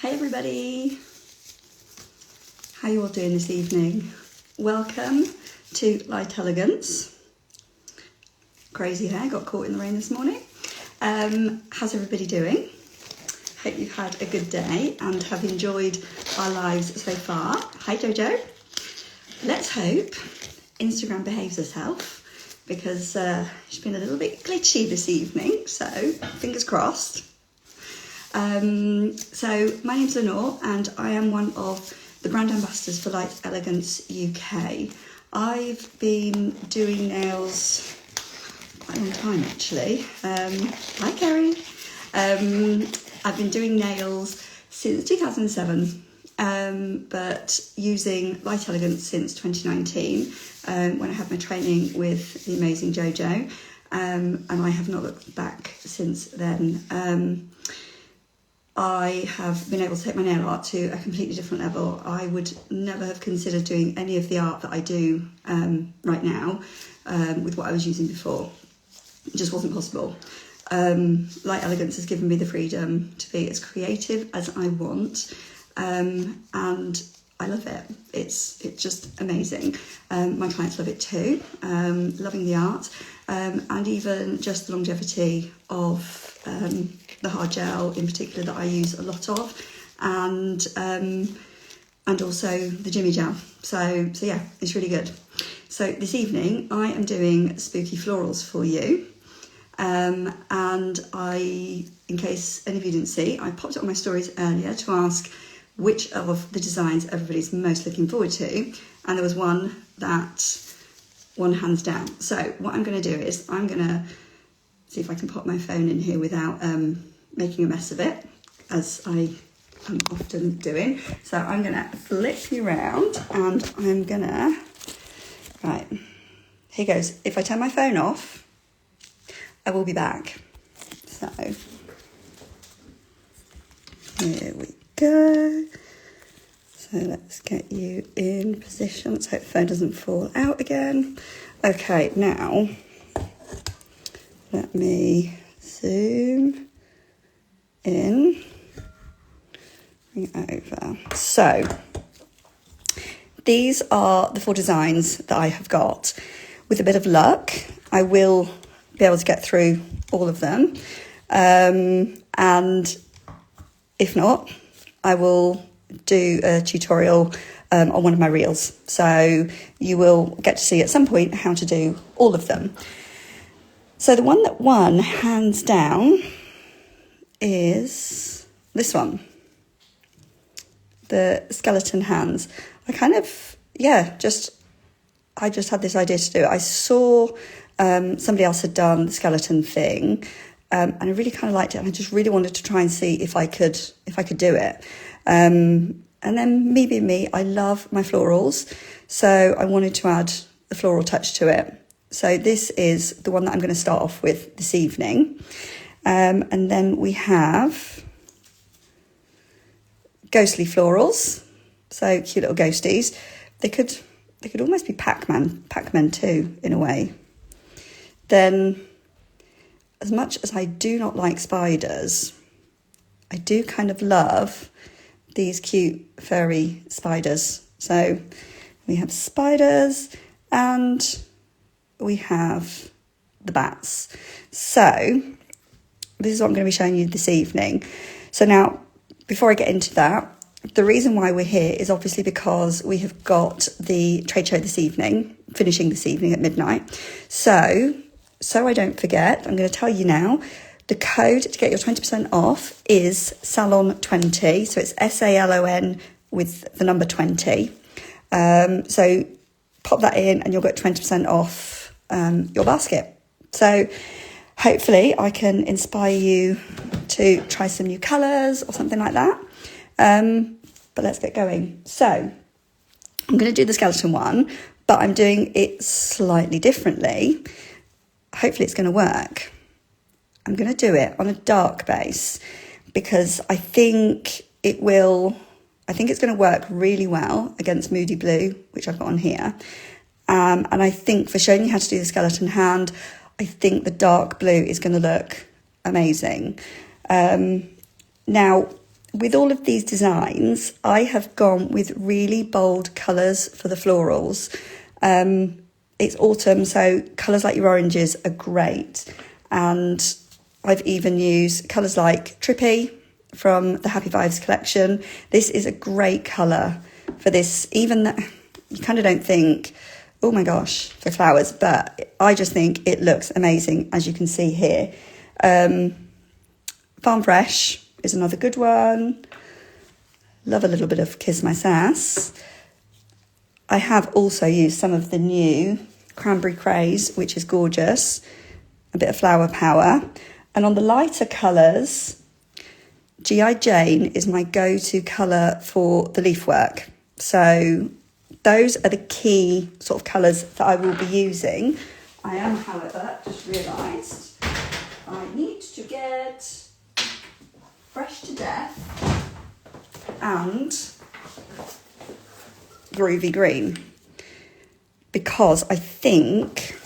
Hi everybody, how you all doing this evening? Welcome to Light Elegance. Crazy hair, got caught in the rain this morning. How's everybody doing? Hope you've had a good day and have enjoyed our lives so far. Hi Jojo. Let's hope Instagram behaves herself because she's been a little bit glitchy this evening, so fingers crossed. So my name's Lennor and I am one of the brand ambassadors for Light Elegance UK. I've been doing nails quite a long time actually. Hi Kerry. I've been doing nails since 2007, but using Light Elegance since 2019 when I had my training with the amazing Jojo, and I have not looked back since then. I have been able to take my nail art to a completely different level. I would never have considered doing any of the art that I do right now with what I was using before. It just wasn't possible. Light Elegance has given me the freedom to be as creative as I want, and I love it. It's just amazing. My clients love it too, loving the art, and even just the longevity of the hard gel in particular that I use a lot of, and also the Jimmy gel. So yeah, it's really good. So this evening I am doing spooky florals for you, and in case any of you didn't see, I popped it on my stories earlier to ask which of the designs everybody's most looking forward to, and there was one that won hands down. So what I'm going to do is I'm going to see if I can pop my phone in here without making a mess of it, as I am often doing. So I'm going to flip you around and I'm going to, right, here goes. If I turn my phone off, I will be back. So here we go. So let's get you in position. Let's hope the phone doesn't fall out again. Okay, now let me zoom in, bring it over. So these are the 4 designs that I have got. With a bit of luck, I will be able to get through all of them. And if not, I will do a tutorial on one of my reels. So you will get to see at some point how to do all of them. So the one that won hands down is this one, the skeleton hands. I just had this idea to do it. I saw somebody else had done the skeleton thing, and I really kind of liked it, and I just really wanted to try and see if I could do it. And then me being me, I love my florals, so I wanted to add the floral touch to it. So this is the one that I'm going to start off with this evening. And then we have ghostly florals. So cute little ghosties. They could almost be Pac-Man too, in a way. Then, as much as I do not like spiders, I do kind of love these cute furry spiders. So we have spiders and we have the bats. So this is what I'm going to be showing you this evening. So now, before I get into that, the reason why we're here is obviously because we have got the trade show this evening, finishing this evening at midnight. So I don't forget, I'm going to tell you now, the code to get your 20% off is SALON20. So it's SALON with the number 20. So pop that in and you'll get 20% off your basket. So hopefully I can inspire you to try some new colours or something like that. But let's get going. So I'm going to do the skeleton one, but I'm doing it slightly differently. Hopefully it's going to work. I'm going to do it on a dark base because I think it's going to work really well against Moody Blue, which I've got on here. And I think for showing you how to do the skeleton hand, I think the dark blue is going to look amazing. Now, with all of these designs, I have gone with really bold colours for the florals. It's autumn, so colours like your oranges are great. And I've even used colours like Trippy from the Happy Vibes collection. This is a great colour for this, even that you kind of don't think, oh my gosh, for flowers, but I just think it looks amazing, as you can see here. Farm Fresh is another good one. Love a little bit of Kiss My Sass. I have also used some of the new Cranberry Craze, which is gorgeous. A bit of Flower Power. And on the lighter colours, G.I. Jane is my go-to colour for the leaf work. So those are the key sort of colours that I will be using. I am, however, just realised I need to get Fresh to Death and Groovy Green, because I think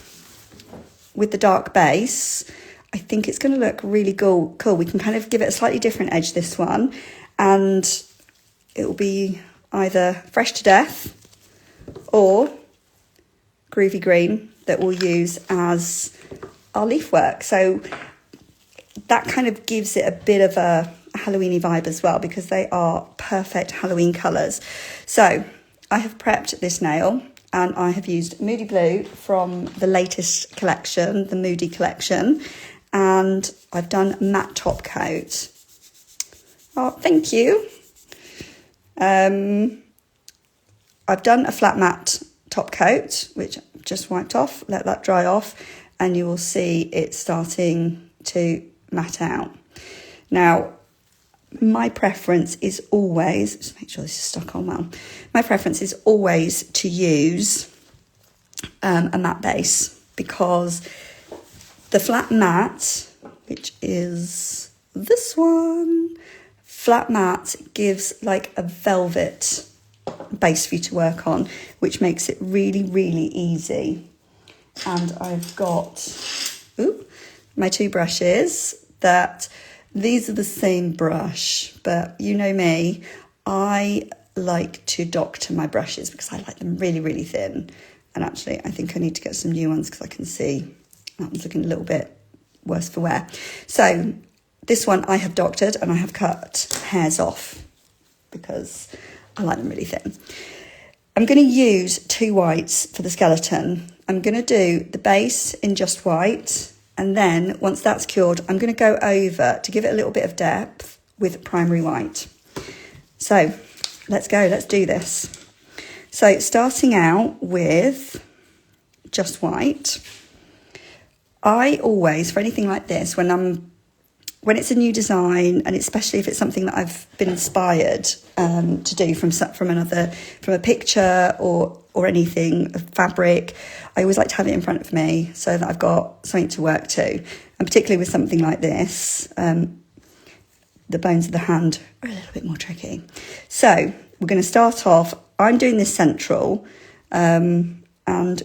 with the dark base, I think it's going to look really cool. We can kind of give it a slightly different edge, this one, and it will be either Fresh to Death or Groovy Green that we'll use as our leaf work. So that kind of gives it a bit of a Halloweeny vibe as well, because they are perfect Halloween colours. So I have prepped this nail, and I have used Moody Blue from the latest collection, the Moody collection, and I've done matte top coat. Oh, thank you. I've done a flat matte top coat, which I've just wiped off, let that dry off, and you will see it starting to matte out. Now, my preference is always, just make sure this is stuck on well, my preference is always to use a matte base, because the flat matte, which is this one, flat matte gives like a velvet base for you to work on, which makes it really, really easy. And I've got my two brushes that, these are the same brush, but you know me, I like to doctor my brushes because I like them really, really thin. And actually, I think I need to get some new ones because I can see that one's looking a little bit worse for wear. So this one I have doctored, and I have cut hairs off because I like them really thin. I'm going to use 2 whites for the skeleton. I'm going to do the base in just white, and then once that's cured, I'm going to go over to give it a little bit of depth with primary white. So let's go, let's do this. So starting out with just white, I always, for anything like this, when it's a new design, and especially if it's something that I've been inspired to do from a picture or anything, a fabric, I always like to have it in front of me so that I've got something to work to. And particularly with something like this, the bones of the hand are a little bit more tricky. So we're going to start off, I'm doing this central, and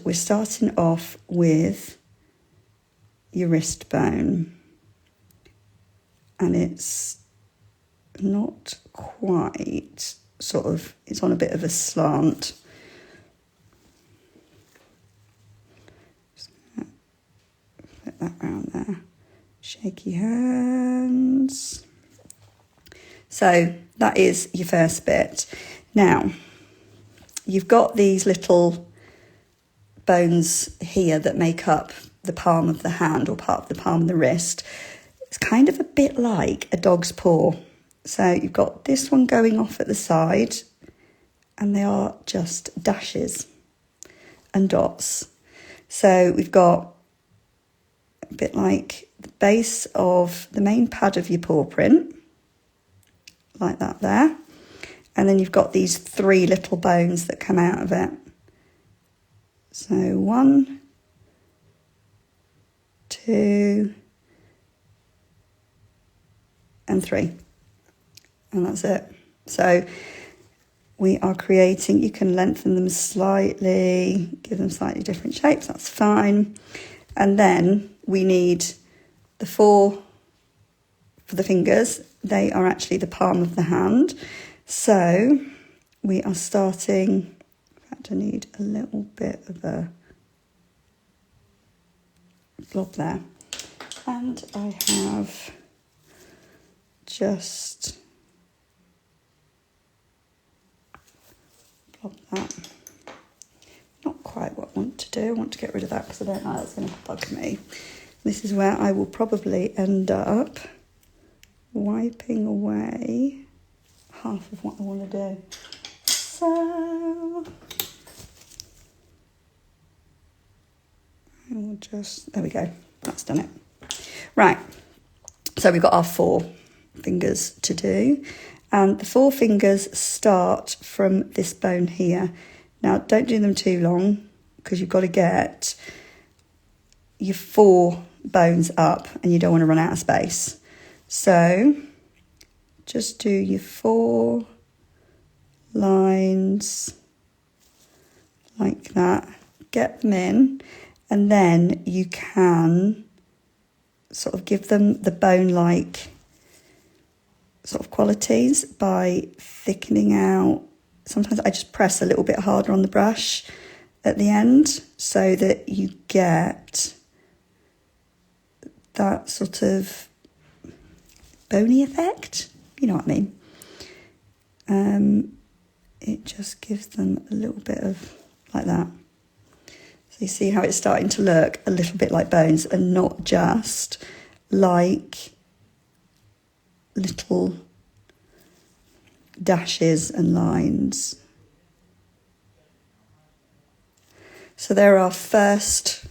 we're starting off with your wrist bone. And it's not quite sort of, it's on a bit of a slant. Just flip that round there. Shaky hands. So that is your first bit. Now, you've got these little bones here that make up the palm of the hand, or part of the palm of the wrist. It's kind of a bit like a dog's paw. So you've got this one going off at the side, and they are just dashes and dots. So we've got a bit like the base of the main pad of your paw print, like that there. And then you've got these 3 little bones that come out of it. So 1, 2, and 3, and that's it. So we are creating, you can lengthen them slightly, give them slightly different shapes, that's fine. And then we need the 4 for the fingers, they are actually the palm of the hand. So we are starting, in fact I need a little bit of a blob there. And I have just blob that. Not quite what I want to do. I want to get rid of that because I don't know that's going to bug me. This is where I will probably end up wiping away half of what I want to do. So I will just, there we go, that's done it. Right, so we've got our 4 fingers to do, and the 4 fingers start from this bone here. Now don't do them too long because you've got to get your 4 bones up and you don't want to run out of space. So just do your 4 lines like that, get them in, and then you can sort of give them the bone-like sort of qualities by thickening out. Sometimes I just press a little bit harder on the brush at the end so that you get that sort of bony effect, you know what I mean. It just gives them a little bit of like that. So you see how it's starting to look a little bit like bones and not just like little dashes and lines. So there are our first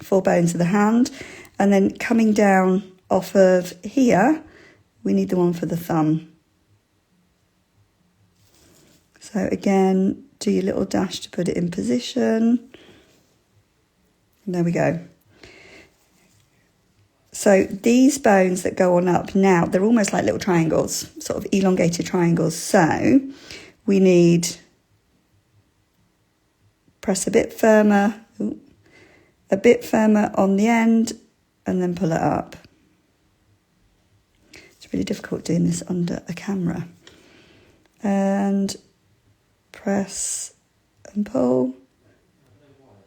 4 bones of the hand, and then coming down off of here we need the one for the thumb. So again, do your little dash to put it in position. And there we go. So these bones that go on up now, they're almost like little triangles, sort of elongated triangles. So we need, press a bit firmer on the end and then pull it up. It's really difficult doing this under a camera. And press and pull,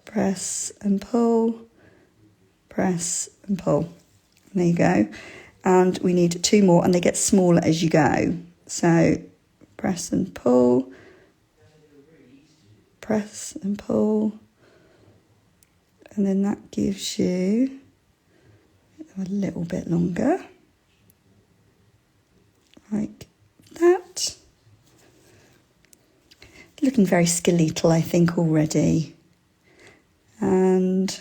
press and pull, press and pull. And there you go. And we need 2 more, and they get smaller as you go. So press and pull, press and pull, and then that gives you a little bit longer, like that. Looking very skeletal, I think, already. And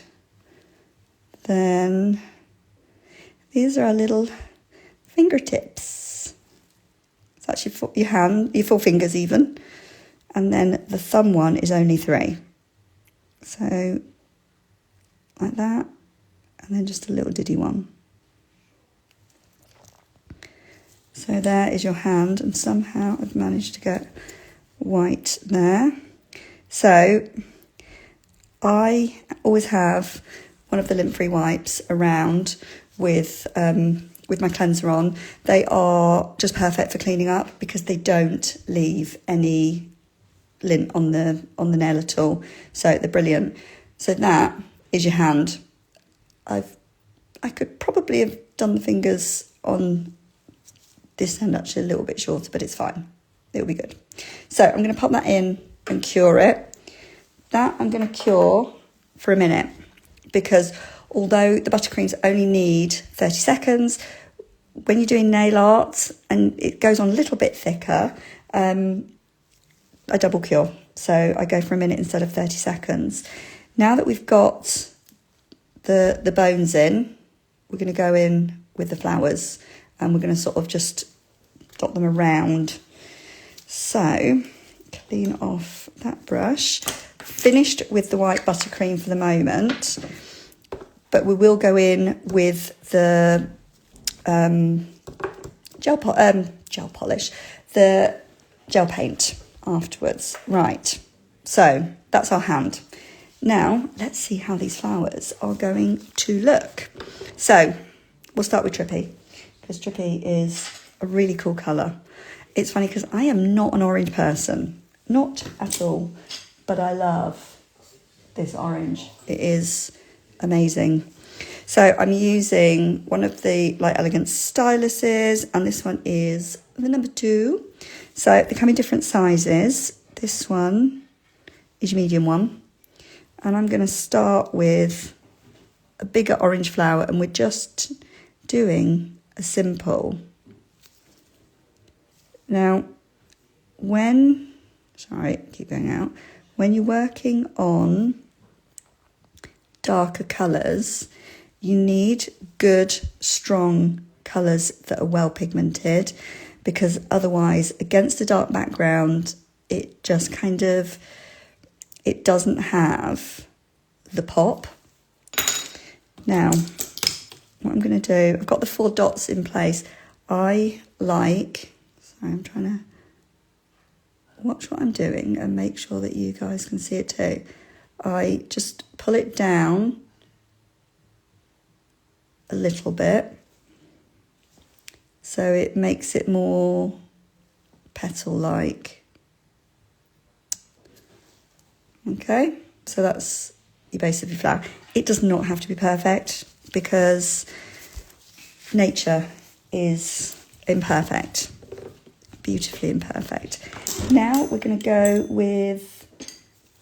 then these are our little fingertips. It's actually your 4 fingers even. And then the thumb one is only 3. So like that. And then just a little diddy one. So there is your hand, and somehow I've managed to get white there. So I always have one of the lint-free wipes around with my cleanser on. They are just perfect for cleaning up because they don't leave any lint on the nail at all. So they're brilliant. So that is your hand. I could probably have done the fingers on this end actually a little bit shorter, but it's fine. It'll be good. So I'm going to pop that in and cure it. That I'm going to cure for a minute because although the ButterCreams only need 30 seconds, when you're doing nail art and it goes on a little bit thicker, I double cure. So I go for a minute instead of 30 seconds. Now that we've got the bones in, we're going to go in with the flowers and we're going to sort of just dot them around. So clean off that brush. Finished with the white buttercream for the moment, but we will go in with the gel polish, the gel paint afterwards. Right, so that's our hand. Now let's see how these flowers are going to look. So we'll start with Trippy, because Trippy is a really cool colour. It's funny because I am not an orange person, not at all, but I love this orange. It is amazing. So I'm using one of the Light Elegance styluses, and this one is the number 2. So they come in different sizes. This one is your medium one. And I'm going to start with a bigger orange flower, and we're just doing a simple. Now, keep going out. When you're working on darker colours, you need good, strong colours that are well pigmented, because otherwise, against a dark background, it just it doesn't have the pop. Now, what I'm going to do, I've got the 4 dots in place. I'm trying to watch what I'm doing and make sure that you guys can see it too. I just pull it down a little bit so it makes it more petal-like. Okay, so that's your base of your flower. It does not have to be perfect because nature is imperfect, beautifully imperfect. Now we're going to go with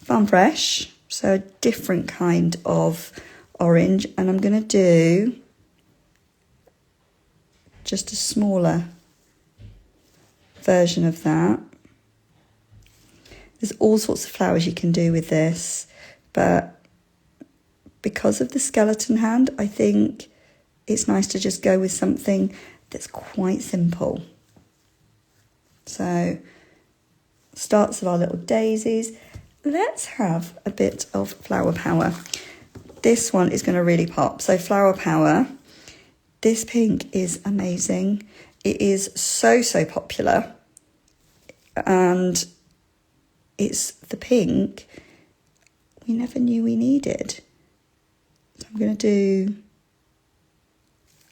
Farm Fresh, so a different kind of orange, and I'm going to do just a smaller version of that. There's all sorts of flowers you can do with this, but because of the skeleton hand, I think it's nice to just go with something that's quite simple. So, starts of our little daisies. Let's have a bit of flower power. This one is going to really pop. So, flower power. This pink is amazing. It is so popular. And it's the pink we never knew we needed. So I'm going to do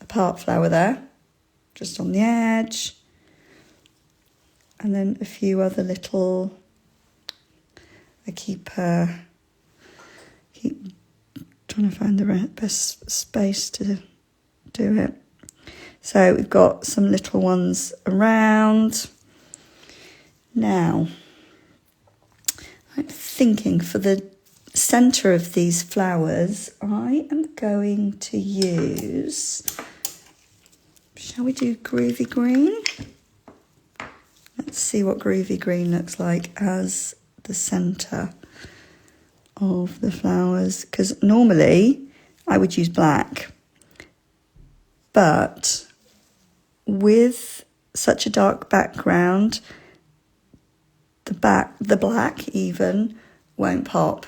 a part flower there, just on the edge. And then a few other little, I keep trying to find the best space to do it. So we've got some little ones around. Now, I'm thinking for the centre of these flowers, I am going to use, shall we do Groovy Green? Let's see what Groovy Green looks like as the centre of the flowers, because normally I would use black, but with such a dark background, the black even won't pop.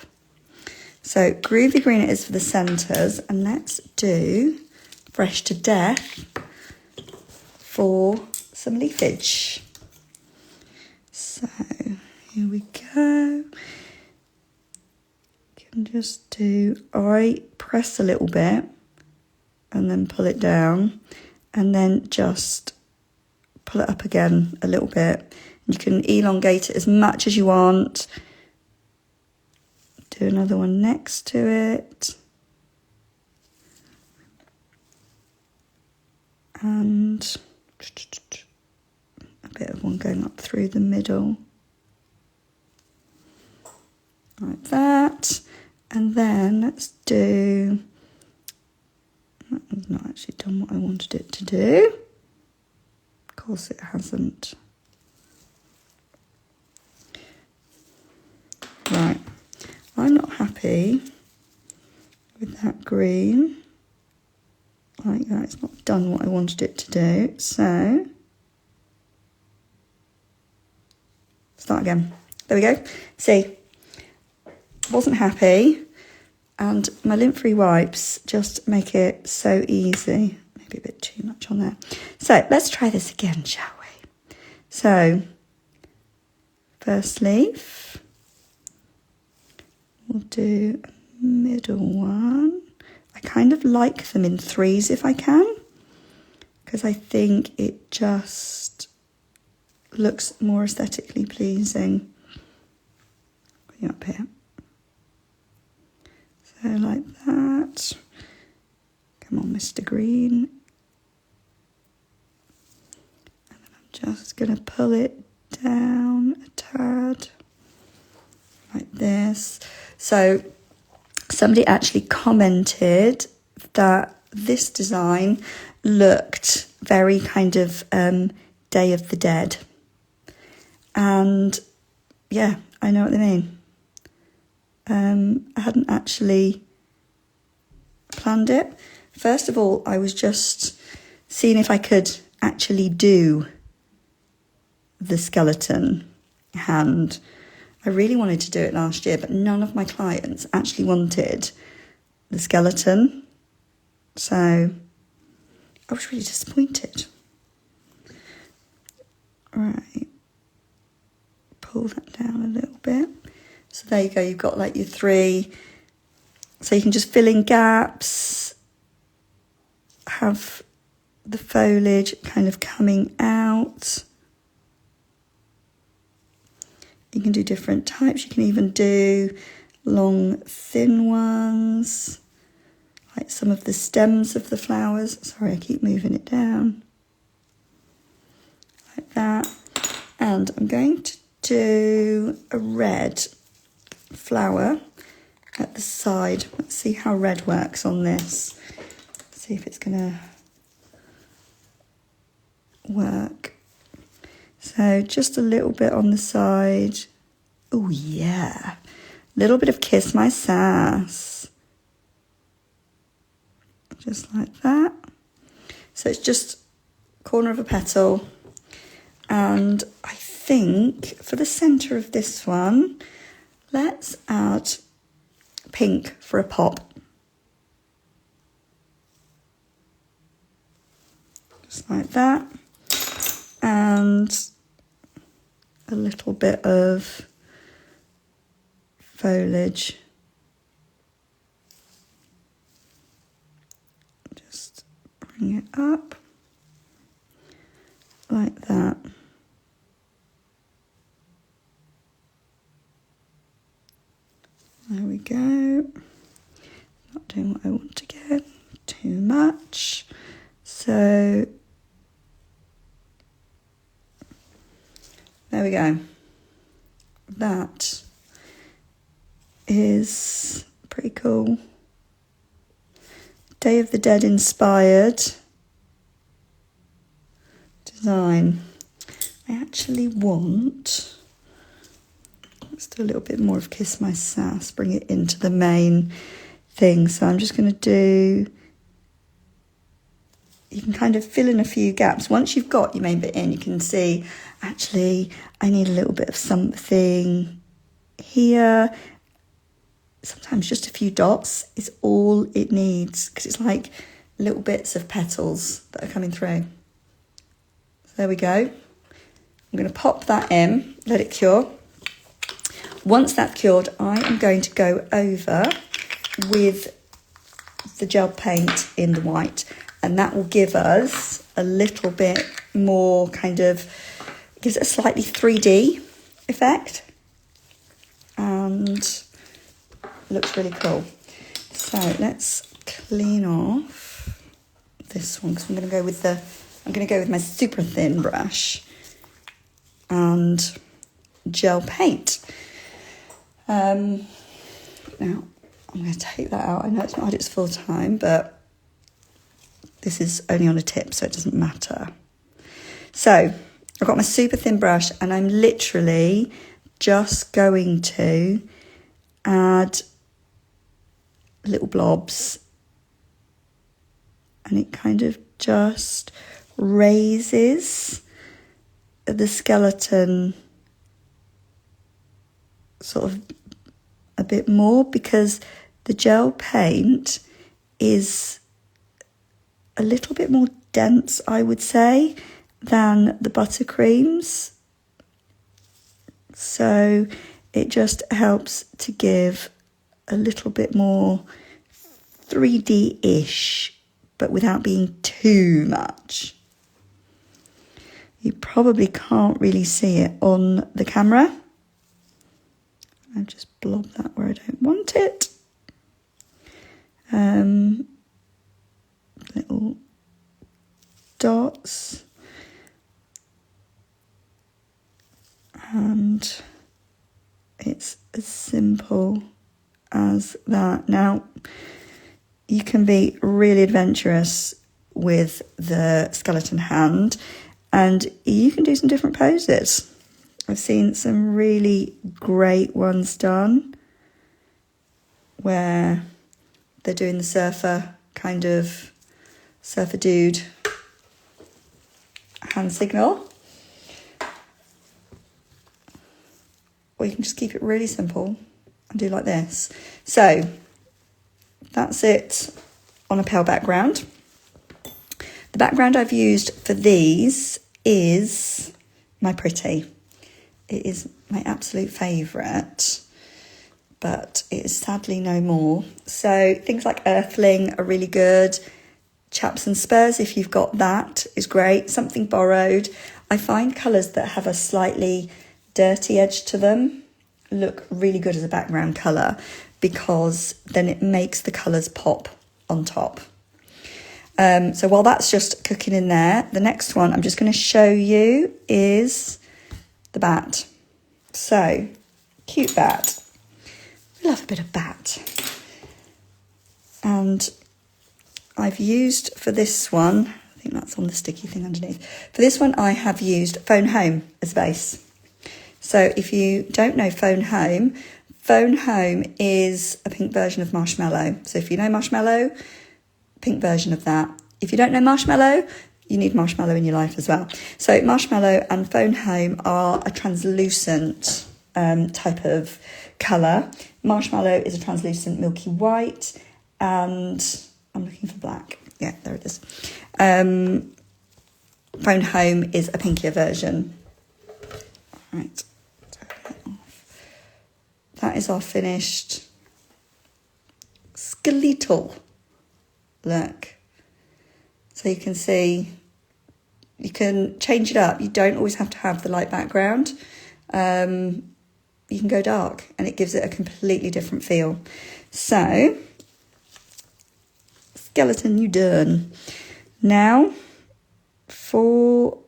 So Groovy Green it is for the centres, and let's do Fresh to Death for some leafage. So here we go. Can just do, I press a little bit and then pull it down, and then just pull it up again a little bit. You can elongate it as much as you want. Do another one next to it. And a bit of one going up through the middle. Like that. And then let's do, that's not actually done what I wanted it to do. Of course it hasn't. Right, I'm not happy with that green. Like that, it's not done what I wanted it to do. So, start again. There we go. See, wasn't happy. And my lint-free wipes just make it so easy. Maybe a bit too much on there. So, let's try this again, shall we? So, first leaf. We'll do a middle one. I kind of like them in threes if I can, because I think it just looks more aesthetically pleasing. Bring it up here. So like that. Come on, Mr. Green. And then I'm just going to pull it down a tad. Like this. So somebody actually commented that this design looked very kind of Day of the Dead. And yeah, I know what they mean. I hadn't actually planned it. First of all, I was just seeing if I could actually do the skeleton hand. I really wanted to do it last year, but none of my clients actually wanted the skeleton. So I was really disappointed. Right. Pull that down a little bit. So there you go, you've got like your 3. So you can just fill in gaps, have the foliage kind of coming out. You can do different types. You can even do long, thin ones, like some of the stems of the flowers. Sorry, I keep moving it down. Like that. And I'm going to do a red flower at the side. Let's see how red works on this. See if it's going to work. So just a little bit on the side. Oh yeah, a little bit of Kiss My Sass. Just like that. So it's just corner of a petal. And I think for the centre of this one, let's add pink for a pop. Just like that. And a little bit of foliage. Just bring it up like that. There we go. Not doing what I want to get too much. So there we go. That is pretty cool. Day of the Dead inspired design. I actually want, let's do a little bit more of Kiss My Sass, bring it into the main thing. So I'm just going to do, you can kind of fill in a few gaps. Once you've got your main bit in, you can see, actually, I need a little bit of something here. Sometimes just a few dots is all it needs, because it's like little bits of petals that are coming through. So there we go. I'm going to pop that in, let it cure. Once that's cured, I am going to go over with the gel paint in the white, and that will give us a little bit more kind of, gives it a slightly 3D effect, and looks really cool. So let's clean off this one, because I'm going to go with my super thin brush and gel paint. Now I'm going to take that out. I know it's not had its full time, but this is only on a tip, so it doesn't matter. So I've got my super thin brush, and I'm literally just going to add little blobs, and it kind of just raises the skeleton sort of a bit more, because the gel paint is a little bit more dense, I would say, than the ButterCreams. So it just helps to give a little bit more 3D-ish, but without being too much. You probably can't really see it on the camera. I've just blobbed that where I don't want it. Little dots. And it's as simple as that. Now, you can be really adventurous with the skeleton hand, and you can do some different poses. I've seen some really great ones done where they're doing the surfer dude hand signal. Or you can just keep it really simple and do like this. So that's it on a pale background. The background I've used for these is my Pretty. It is my absolute favourite, but it is sadly no more. So things like Earthling are really good. Chaps and Spurs, if you've got that, is great. Something Borrowed. I find colours that have a slightly dirty edge to them look really good as a background colour, because then it makes the colours pop on top. So while that's just cooking in there, the next one I'm just going to show you is the bat. So, cute bat. We love a bit of bat. And I've used for this one, I think that's on the sticky thing underneath. For this one, I have used Phone Home as a base. So if you don't know Phone Home is a pink version of Marshmallow. So if you know Marshmallow, pink version of that. If you don't know Marshmallow, you need Marshmallow in your life as well. So Marshmallow and Phone Home are a translucent type of colour. Marshmallow is a translucent milky white, and I'm looking for black. Yeah, there it is. Phone Home is a pinkier version. All right. That is our finished skeletal look. So you can see, you can change it up. You don't always have to have the light background. You can go dark and it gives it a completely different feel. So, skeleton, you done. Now, for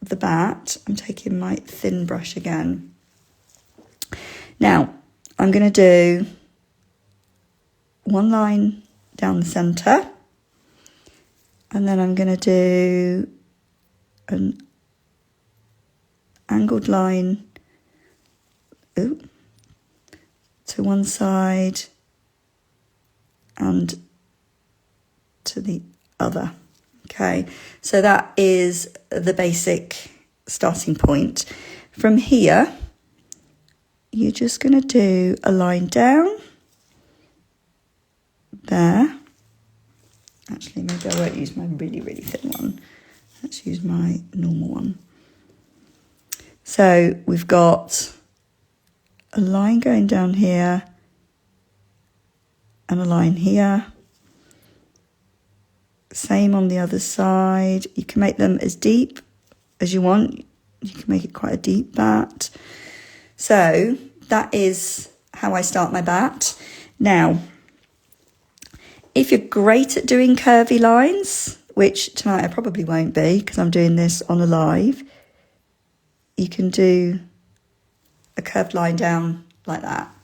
the bat, I'm taking my thin brush again. Now, I'm going to do one line down the centre, and then I'm going to do an angled line to one side and to the other. Okay, so that is the basic starting point. From here, you're just going to do a line down there. Actually, maybe I won't use my really, really thin one. Let's use my normal one. So we've got a line going down here and a line here. Same on the other side. You can make them as deep as you want. You can make it quite a deep bat. So that is how I start my bat. Now, if you're great at doing curvy lines, which tonight I probably won't be because I'm doing this on a live, you can do a curved line down like that.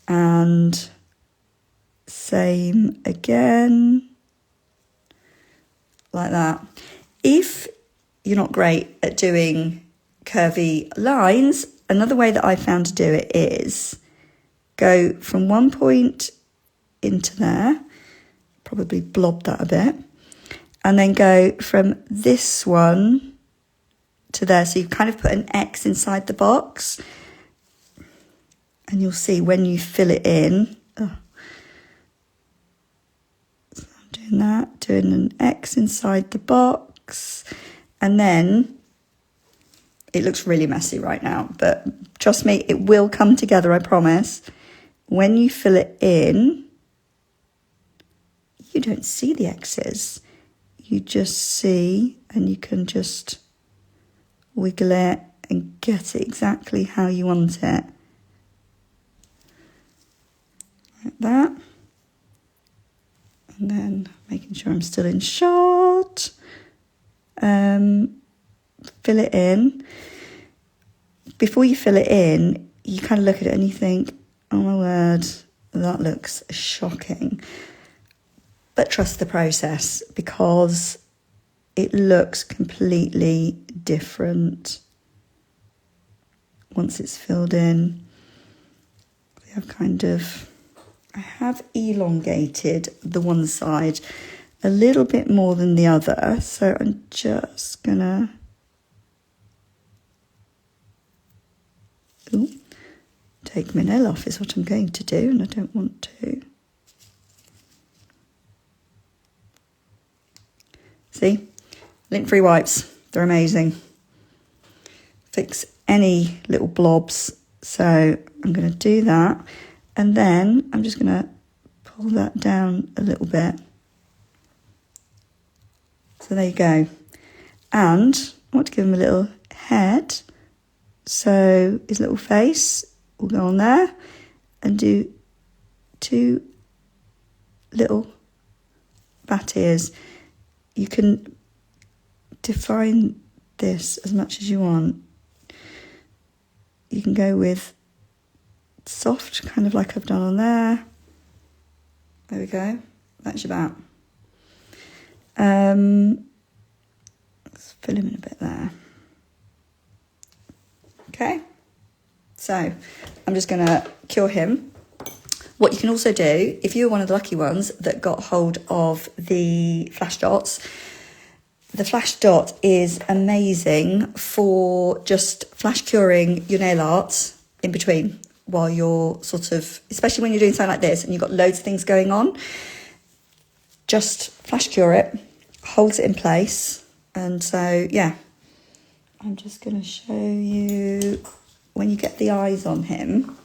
And same again, like that. If you're not great at doing curvy lines, another way that I found to do it is go from one point into there, probably blob that a bit, and then go from this one to there. So you kind of put an X inside the box, and you'll see when you fill it in. So I'm doing that, doing an X inside the box, and then it looks really messy right now, but trust me, it will come together, I promise. When you fill it in, you don't see the X's. You just see, and you can just wiggle it and get it exactly how you want it. Like that. And then making sure I'm still in shot. Fill it in. Before you fill it in, you kind of look at it and you think, oh my word, that looks shocking. But trust the process, because it looks completely different once it's filled in. I have elongated the one side a little bit more than the other, so I'm just gonna take my nail off is what I'm going to do, and I don't want to. See, lint-free wipes, they're amazing. Fix any little blobs. So I'm going to do that, and then I'm just going to pull that down a little bit. So there you go. And I want to give him a little head. So his little face will go on there, and do 2 little bat ears. You can define this as much as you want. You can go with soft, kind of like I've done on there. There we go. That's your bat. Let's fill him in a bit there. Okay. So I'm just going to cure him. What you can also do, if you're one of the lucky ones that got hold of the flash dots, the flash dot is amazing for just flash curing your nail art in between while you're sort of, especially when you're doing something like this and you've got loads of things going on. Just flash cure it, holds it in place. And so, yeah, I'm just going to show you when you get the eyes on him.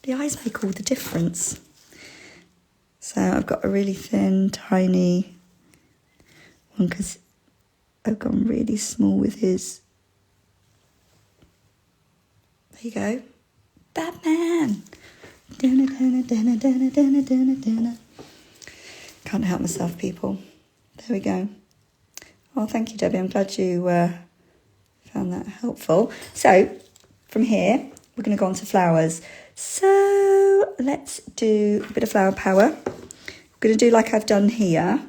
The eyes make all the difference. So I've got a really thin, tiny one because I've gone really small with his. There you go. Batman. Can't help myself, people. There we go. Oh, thank you, Debbie. I'm glad you found that helpful. So from here, we're going to go on to flowers. So let's do a bit of flower power. I'm going to do like I've done here,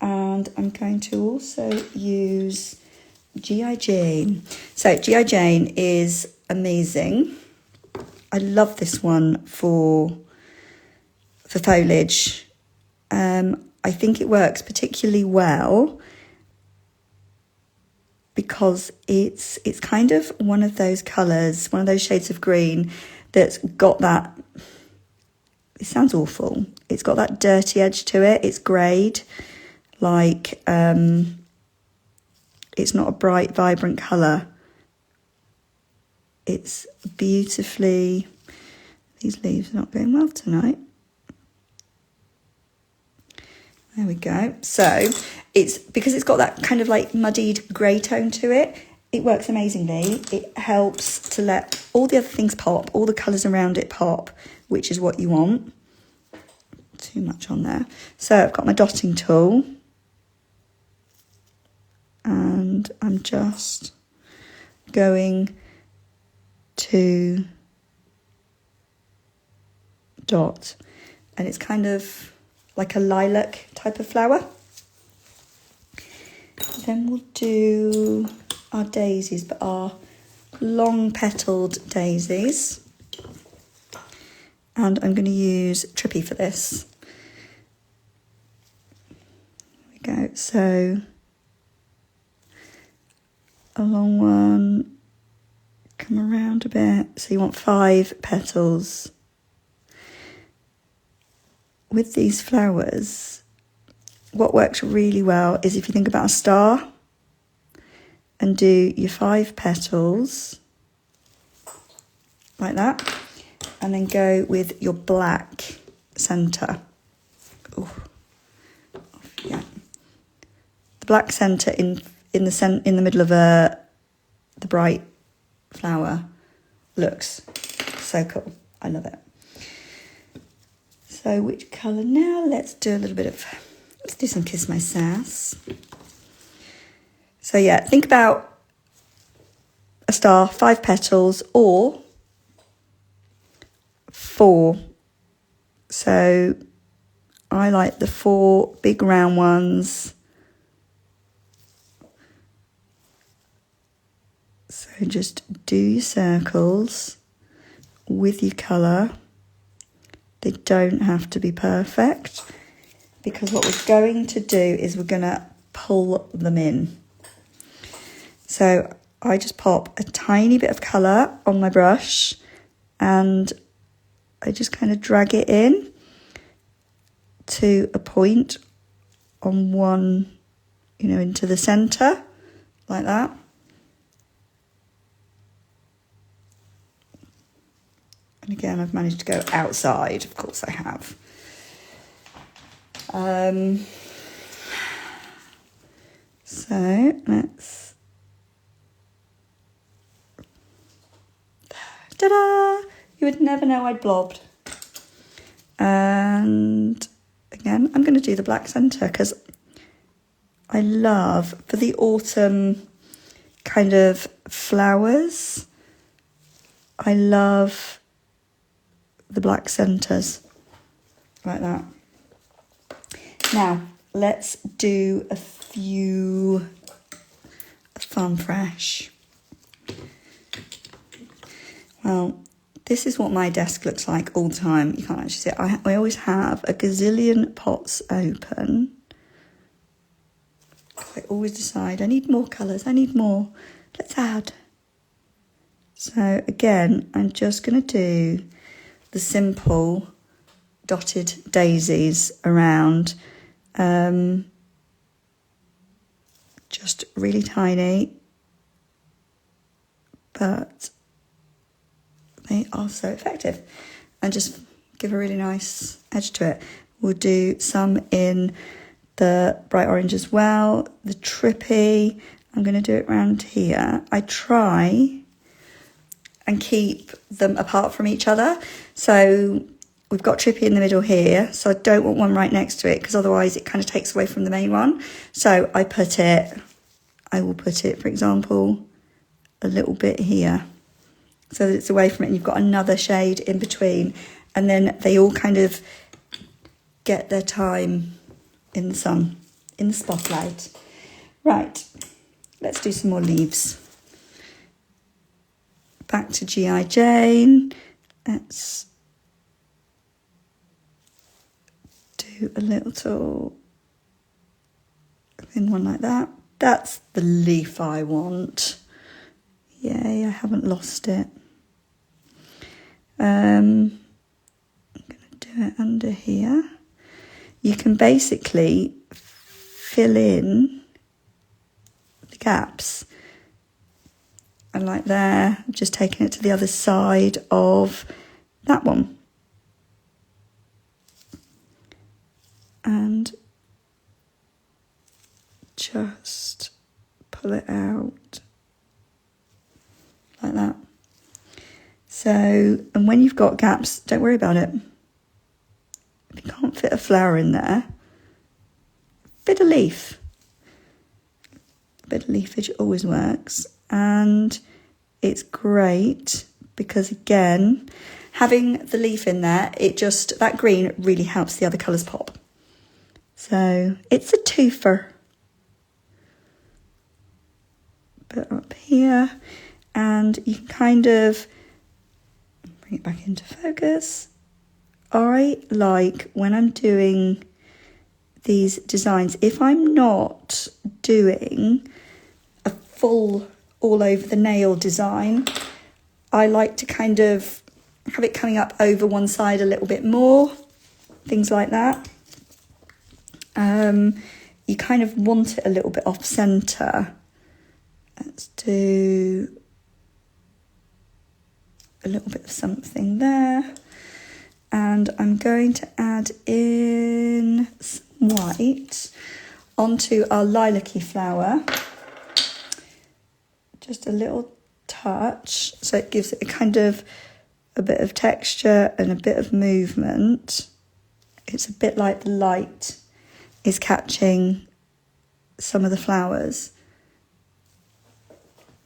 and I'm going to also use G.I. Jane. So G.I. Jane is amazing. I love this one for foliage. I think it works particularly well because it's kind of one of those colours, one of those shades of green that's got that, it sounds awful, it's got that dirty edge to it. It's greyed, like it's not a bright, vibrant colour. It's beautifully, these leaves are not going well tonight. There we go. So it's because it's got that kind of like muddied grey tone to it. It works amazingly. It helps to let all the other things pop, all the colours around it pop, which is what you want. Too much on there. So I've got my dotting tool. And I'm just going to dot. And it's kind of like a lilac type of flower. Then we'll do our daisies, but our long petalled daisies. And I'm going to use Trippy for this. There we go. So a long one, come around a bit. So you want 5 petals. With these flowers, what works really well is if you think about a star and do your 5 petals like that, and then go with your black centre. Oh, yeah, the black centre in the middle of a the bright flower looks. So cool. I love it. So which colour now? Let's do some Kiss My Sass. So yeah, think about a star, 5 petals, or 4. So I like the 4 big round ones. So just do your circles with your colour. They don't have to be perfect, because what we're going to do is we're going to pull them in. So I just pop a tiny bit of colour on my brush and I just kind of drag it in to a point on one, into the centre, like that. And again, I've managed to go outside, of course I have. So let's, ta-da! You would never know I'd blobbed. And again, I'm going to do the black centre, because I love, for the autumn kind of flowers, I love the black centres, like that. Now, let's do a few Farm Fresh. Well, this is what my desk looks like all the time. You can't actually see it. I always have a gazillion pots open. I always decide, I need more colours, I need more. Let's add. So again, I'm just going to do the simple dotted daisies around. Just really tiny, but they are so effective, and just give a really nice edge to it. We'll do some in the bright orange as well, the trippy. I'm going to do it around here. I try and keep them apart from each other. So we've got trippy in the middle here, so I don't want one right next to it, because otherwise it kind of takes away from the main one. So I will put it, for example, a little bit here, so that it's away from it, and you've got another shade in between, and then they all kind of get their time in the sun, in the spotlight. Right, let's do some more leaves. Back to G.I. Jane. Let's do a little thin one like that. That's the leaf I want. Yay, I haven't lost it. I'm going to do it under here. You can basically fill in the gaps. And like there, just taking it to the other side of that one. And just pull it out like that. So, and when you've got gaps, don't worry about it. If you can't fit a flower in there, bit of leaf. A bit of leafage always works. And it's great because, again, having the leaf in there, that green really helps the other colours pop. So it's a twofer. Bit up here, and you can kind of bring it back into focus. I like, when I'm doing these designs, if I'm not doing a full all over the nail design, I like to kind of have it coming up over one side a little bit more, things like that. You kind of want it a little bit off centre. Let's do a little bit of something there. And I'm going to add in some white onto our lilac-y flower just a little touch, so it gives it a kind of a bit of texture and a bit of movement. It's a bit like the light is catching some of the flowers.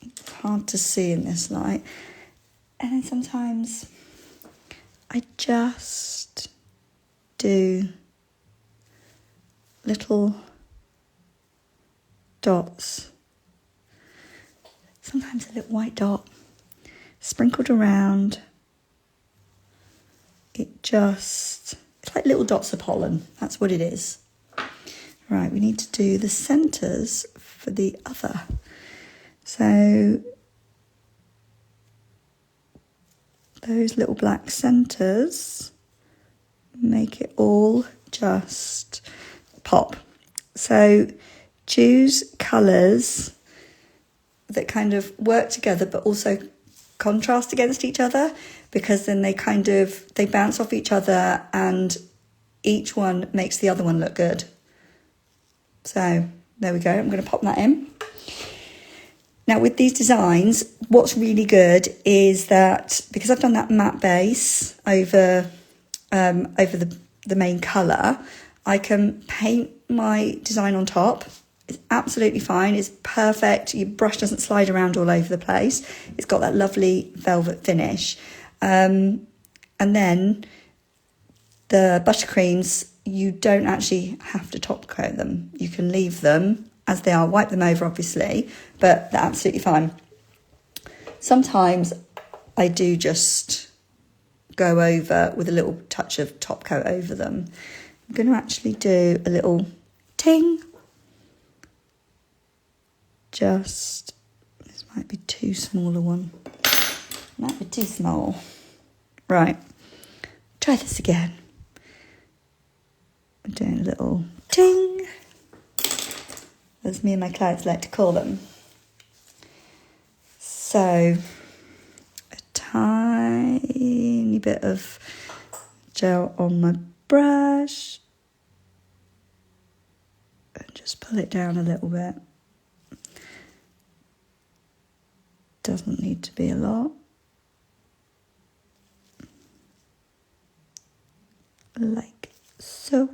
It's hard to see in this light. And then sometimes I just do little dots. Sometimes a little white dot sprinkled around. It's like little dots of pollen. That's what it is. Right, we need to do the centres for the other. So those little black centres make it all just pop. So choose colours that kind of work together but also contrast against each other, because then they bounce off each other and each one makes the other one look good. So there we go. I'm going to pop that in. Now with these designs, what's really good is that because I've done that matte base over the main colour, I can paint my design on top. It's absolutely fine. It's perfect. Your brush doesn't slide around all over the place. It's got that lovely velvet finish. And then the ButterCreams, you don't actually have to top coat them. You can leave them as they are, wipe them over obviously, but they're absolutely fine. Sometimes I do just go over with a little touch of top coat over them. I'm going to actually do a little ting. This might be too small a one. Might be too small. Right, try this again. I'm doing a little ting, as me and my clients like to call them. So, a tiny bit of gel on my brush and just pull it down a little bit. Doesn't need to be a lot. Like so.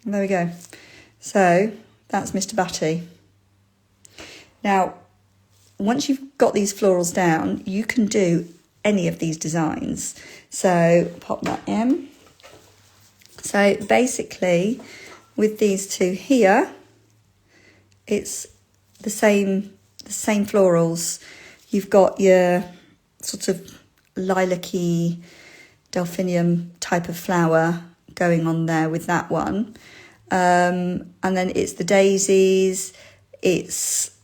There we go. So that's Mr. Batty. Now, once you've got these florals down, you can do any of these designs. So pop that in. So basically, with these two here, it's the same florals. You've got your sort of lilac-y delphinium type of flower going on there with that one. And then it's the daisies, it's,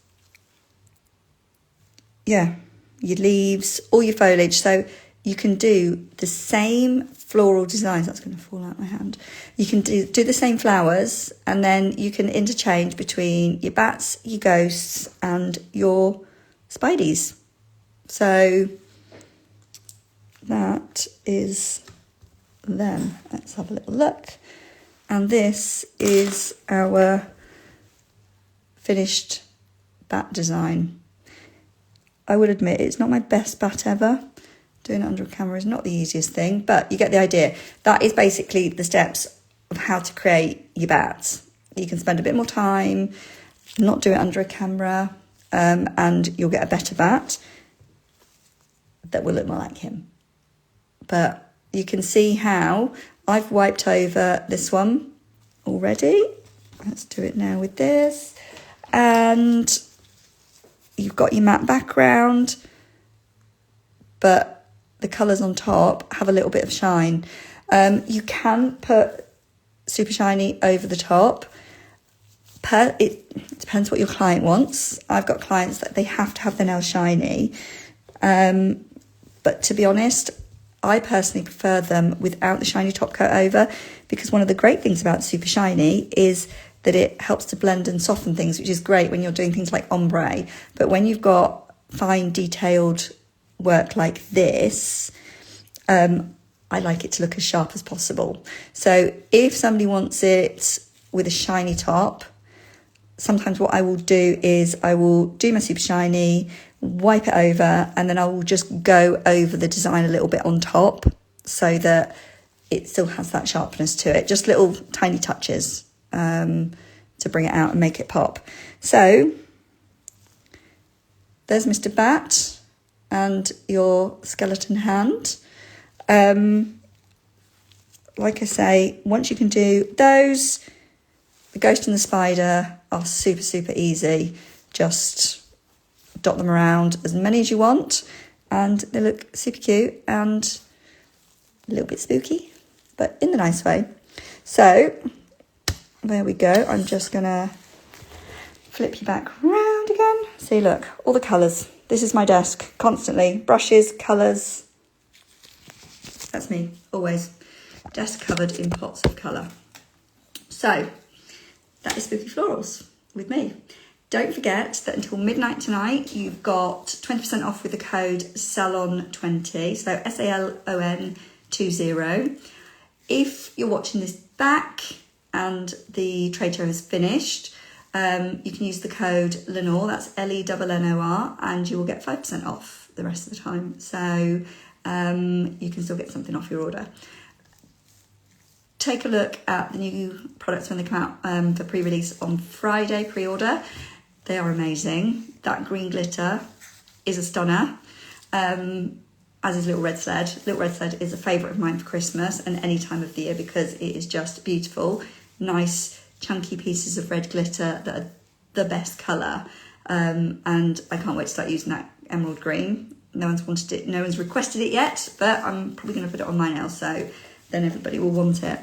yeah, your leaves, all your foliage. So you can do the same floral designs. That's going to fall out of my hand. You can do the same flowers, and then you can interchange between your bats, your ghosts, and your spideys. So that is them. Let's have a little look. And this is our finished bat design. I would admit it's not my best bat ever. Doing it under a camera is not the easiest thing, but you get the idea. That is basically the steps of how to create your bats. You can spend a bit more time, not do it under a camera, and you'll get a better bat that will look more like him. But you can see how I've wiped over this one already. Let's do it now with this. And you've got your matte background, but the colours on top have a little bit of shine. You can put super shiny over the top. It depends what your client wants. I've got clients that they have to have their nails shiny. But to be honest, I personally prefer them without the shiny top coat over, because one of the great things about super shiny is that it helps to blend and soften things, which is great when you're doing things like ombre. But when you've got fine detailed work like this, I like it to look as sharp as possible. So if somebody wants it with a shiny top, sometimes what I will do is I will do my super shiny, wipe it over, and then I will just go over the design a little bit on top so that it still has that sharpness to it. Just little tiny touches to bring it out and make it pop. So there's Mr. Bat and your skeleton hand. Like I say, once you can do those, the ghost and the spider are super, super easy. Just dot them around as many as you want, and they look super cute and a little bit spooky, but in the nice way. So there we go. I'm just gonna flip you back round again. See, look, all the colours. This is my desk constantly. Brushes, colours. That's me, always. Desk covered in pots of colour. So that is Spooky Florals with me. Don't forget that until midnight tonight, you've got 20% off with the code SALON20, so SALON20. If you're watching this back and the trade show has finished, you can use the code Lennor, that's LENNOR, and you will get 5% off the rest of the time. So you can still get something off your order. Take a look at the new products when they come out for pre-release on Friday, pre-order. They are amazing. That green glitter is a stunner, as is Little Red Sled. Little Red Sled is a favourite of mine for Christmas and any time of the year because it is just beautiful. Nice, chunky pieces of red glitter that are the best colour. And I can't wait to start using that emerald green. No one's wanted it, no one's requested it yet, but I'm probably going to put it on my nails, so then everybody will want it.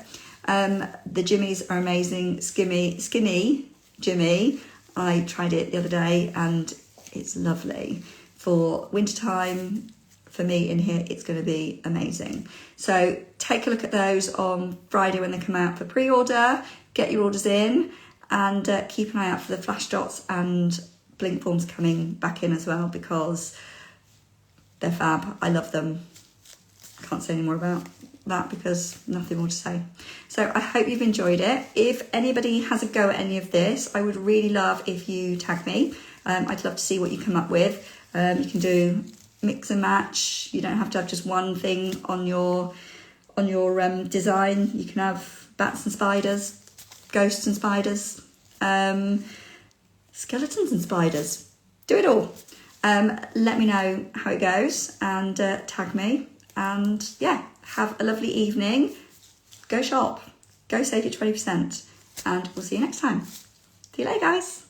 The jimmies are amazing. Skinny Jimmy. I tried it the other day and it's lovely. For wintertime, for me in here, it's going to be amazing. So take a look at those on Friday when they come out for pre-order. Get your orders in and keep an eye out for the flash dots and blink forms coming back in as well because they're fab. I love them. Can't say any more about that because nothing more to say. So I hope you've enjoyed it. If anybody has a go at any of this, I would really love if you tag me. I'd love to see what you come up with. You can do mix and match. You don't have to have just one thing on your design. You can have bats and spiders, ghosts and spiders, skeletons and spiders. Do it all. Let me know how it goes and tag me. And yeah, have a lovely evening. Go shop. Go save your 20%. And we'll see you next time. See you later, guys.